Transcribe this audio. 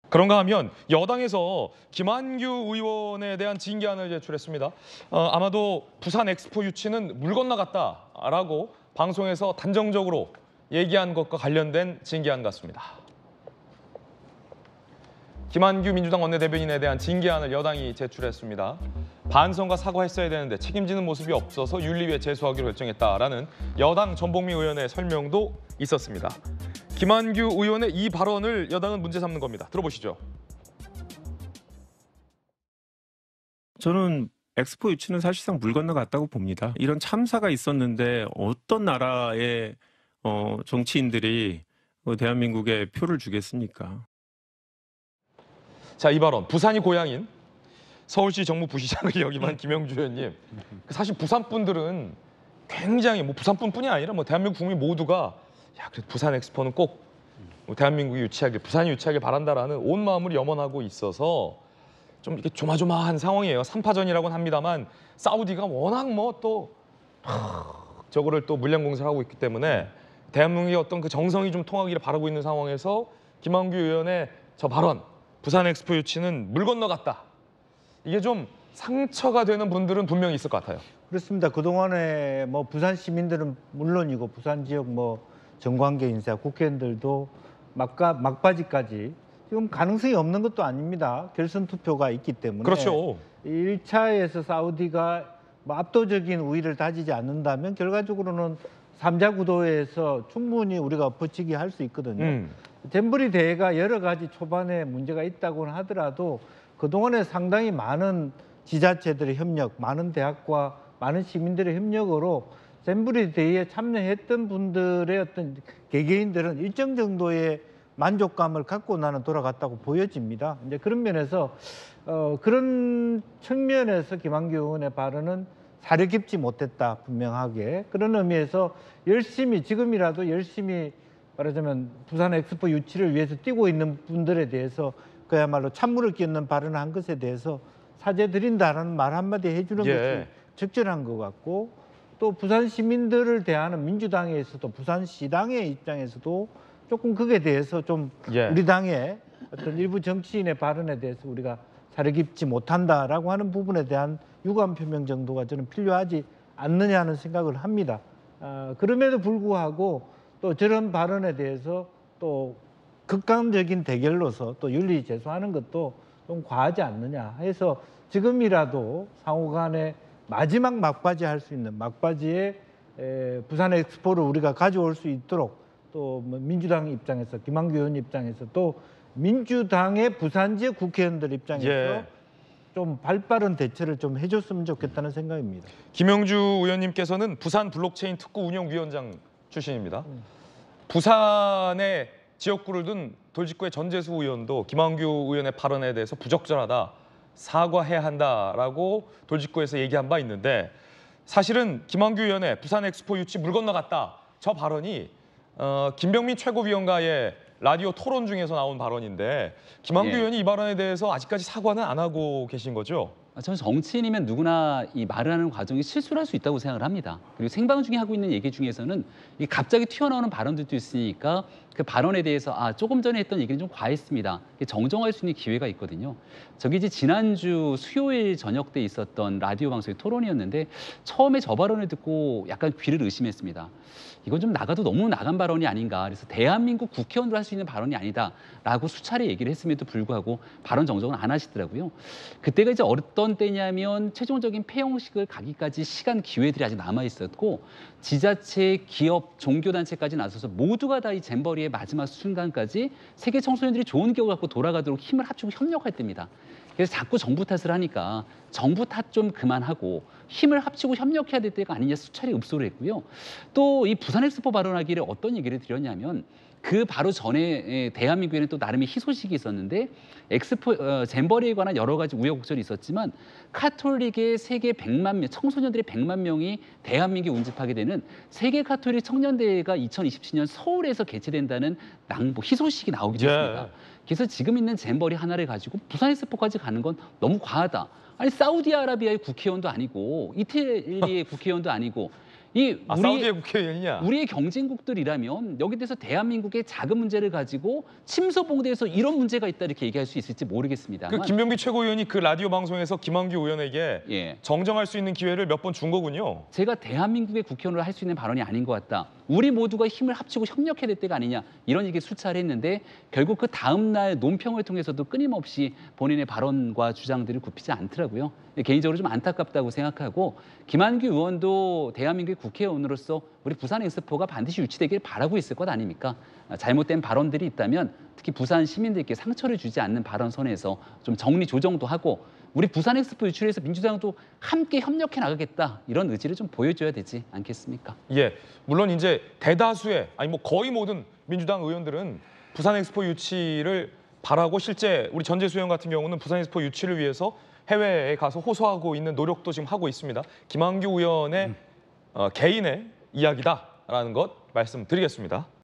그런가 하면 여당에서 김한규 의원에 대한 징계안을 제출했습니다. 아마도 부산 엑스포 유치는 물 건너갔다라고 방송에서 단정적으로 얘기한 것과 관련된 징계안 같습니다. 김한규 민주당 원내대변인에 대한 징계안을 여당이 제출했습니다. 반성과 사과했어야 되는데 책임지는 모습이 없어서 윤리위에 제소하기로 결정했다라는 여당 전봉미 의원의 설명도 있었습니다. 김한규 의원의 이 발언을 여당은 문제 삼는 겁니다. 들어보시죠. 저는 엑스포 유치는 사실상 물 건너갔다고 봅니다. 이런 참사가 있었는데 어떤 나라의 정치인들이 대한민국에 표를 주겠습니까? 자, 이 발언, 부산이 고향인 서울시 정무부시장을 역임한 김영주 의원님. 사실 부산 분들은 굉장히 부산뿐뿐이 아니라 대한민국 국민 모두가 그래도 부산 엑스포는 꼭 대한민국이 유치하길, 부산이 유치하길 바란다라는 온 마음으로 염원하고 있어서 좀 이렇게 조마조마한 상황이에요. 3파전이라고는 합니다만 사우디가 워낙 저거를 또 물량 공세를 하고 있기 때문에 대한민국의 어떤 그 정성이 좀 통하기를 바라고 있는 상황에서 김한규 의원의 저 발언, 부산 엑스포 유치는 물 건너갔다. 이게 좀 상처가 되는 분들은 분명히 있을 것 같아요. 그렇습니다. 그동안에 부산 시민들은 물론이고 부산 지역 정관계 인사, 국회의원들도 막바지까지 지금 가능성이 없는 것도 아닙니다. 결선 투표가 있기 때문에. 그렇죠. 1차에서 사우디가 압도적인 우위를 다지지 않는다면 결과적으로는 3자 구도에서 충분히 우리가 엎어치기 할 수 있거든요. 잼버리 대회가 여러 가지 초반에 문제가 있다고는 하더라도 그동안에 상당히 많은 지자체들의 협력, 많은 대학과 많은 시민들의 협력으로 잼버리 대회에 참여했던 분들의 어떤 개개인들은 일정 정도의 만족감을 갖고 나는 돌아갔다고 보여집니다. 이제 그런 면에서 그런 측면에서 김한규 의원의 발언은 사려 깊지 못했다, 분명하게. 그런 의미에서 지금이라도 열심히 말하자면 부산 엑스포 유치를 위해서 뛰고 있는 분들에 대해서 그야말로 찬물을 끼얹는 발언을 한 것에 대해서 사죄드린다라는 말 한마디 해주는 것이 적절한 것 같고, 또 부산 시민들을 대하는 민주당에서도 부산시당의 입장에서도 조금 그에 대해서 좀 우리 당의 어떤 일부 정치인의 발언에 대해서 우리가 사려 깊지 못한다라고 하는 부분에 대한 유감 표명 정도가 저는 필요하지 않느냐 하는 생각을 합니다. 그럼에도 불구하고 또 저런 발언에 대해서 또 극단적인 대결로서 또 윤리 제소하는 것도 좀 과하지 않느냐 해서 지금이라도 상호 간에 마지막 막바지 할 수 있는 막바지에 부산 엑스포를 우리가 가져올 수 있도록 또 민주당 입장에서 김한규 의원 입장에서 또 민주당의 부산 지역 국회의원들 입장에서 좀 발빠른 대처를 좀 해줬으면 좋겠다는 생각입니다. 김영주 의원님께서는 부산 블록체인 특구 운영위원장 출신입니다. 부산의 지역구를 둔 돌직구의 전재수 의원도 김한규 의원의 발언에 대해서 부적절하다, 사과해야 한다라고 돌직구에서 얘기한 바 있는데, 사실은 김한규 의원의 부산 엑스포 유치 물 건너갔다, 저 발언이 김병민 최고위원과의 라디오 토론 중에서 나온 발언인데 김한규 의원이 이 발언에 대해서 아직까지 사과는 안 하고 계신 거죠? 저는 정치인이면 누구나 이 말을 하는 과정이 실수를 할 수 있다고 생각을 합니다. 그리고 생방 중에 하고 있는 얘기 중에서는 갑자기 튀어나오는 발언들도 있으니까 그 발언에 대해서 조금 전에 했던 얘기는 좀 과했습니다. 정정할 수 있는 기회가 있거든요. 저기 이제 지난주 수요일 저녁 때 있었던 라디오 방송의 토론이었는데 처음에 저 발언을 듣고 약간 귀를 의심했습니다. 이건 좀 나가도 너무 나간 발언이 아닌가. 그래서 대한민국 국회의원들 할 수 있는 발언이 아니다라고 수차례 얘기를 했음에도 불구하고 발언 정정은 안 하시더라고요. 그때가 이제 어떤 때냐면 최종적인 폐영식을 가기까지 시간 기회들이 아직 남아 있었고 지자체, 기업, 종교단체까지 나서서 모두가 다 이 잼버리의 마지막 순간까지 세계 청소년들이 좋은 기억을 갖고 돌아가도록 힘을 합치고 협력할 때입니다. 그래서 자꾸 정부 탓을 하니까 정부 탓 좀 그만하고 힘을 합치고 협력해야 될 때가 아니냐 수차례 읍소를 했고요. 또 이 부산 엑스포 발언하기를 어떤 얘기를 드렸냐면 그 바로 전에 대한민국에는 또 나름의 희소식이 있었는데 잼버리에 관한 여러 가지 우여곡절이 있었지만 카톨릭의 세계 100만 명, 청소년들의 100만 명이 대한민국에 운집하게 되는 세계 카톨릭 청년대회가 2027년 서울에서 개최된다는 희소식이 나오기도 했습니다. 그래서 지금 있는 잼버리 하나를 가지고 부산 엑스포까지 가는 건 너무 과하다. 아니 사우디아라비아의 국회의원도 아니고 이태리의 국회의원도 아니고 사우디의 국회의원이냐? 우리의 경쟁국들이라면 여기 대해서 대한민국의 작은 문제를 가지고 침소봉대에서 이런 문제가 있다 이렇게 얘기할 수 있을지 모르겠습니다. 그 김병기 최고위원이 그 라디오 방송에서 김한규 의원에게 예. 정정할 수 있는 기회를 몇 번 준 거군요. 제가 대한민국의 국회의원으로 할 수 있는 발언이 아닌 것 같다. 우리 모두가 힘을 합치고 협력해야 될 때가 아니냐. 이런 얘기 수차례 했는데 결국 그 다음 날 논평을 통해서도 끊임없이 본인의 발언과 주장들이 굽히지 않더라고요. 개인적으로 좀 안타깝다고 생각하고 김한규 의원도 대한민국의 국회의원으로서 우리 부산 엑스포가 반드시 유치되길 바라고 있을 것 아닙니까? 잘못된 발언들이 있다면 특히 부산 시민들께 상처를 주지 않는 발언 선에서 좀 정리 조정도 하고 우리 부산 엑스포 유치를 해서 민주당도 함께 협력해 나가겠다 이런 의지를 좀 보여줘야 되지 않겠습니까? 예, 물론 이제 대다수의 아니 뭐 거의 모든 민주당 의원들은 부산 엑스포 유치를 바라고 실제 우리 전재수 의원 같은 경우는 부산 엑스포 유치를 위해서 해외에 가서 호소하고 있는 노력도 지금 하고 있습니다. 김한규 의원의 개인의 이야기다라는 것 말씀드리겠습니다.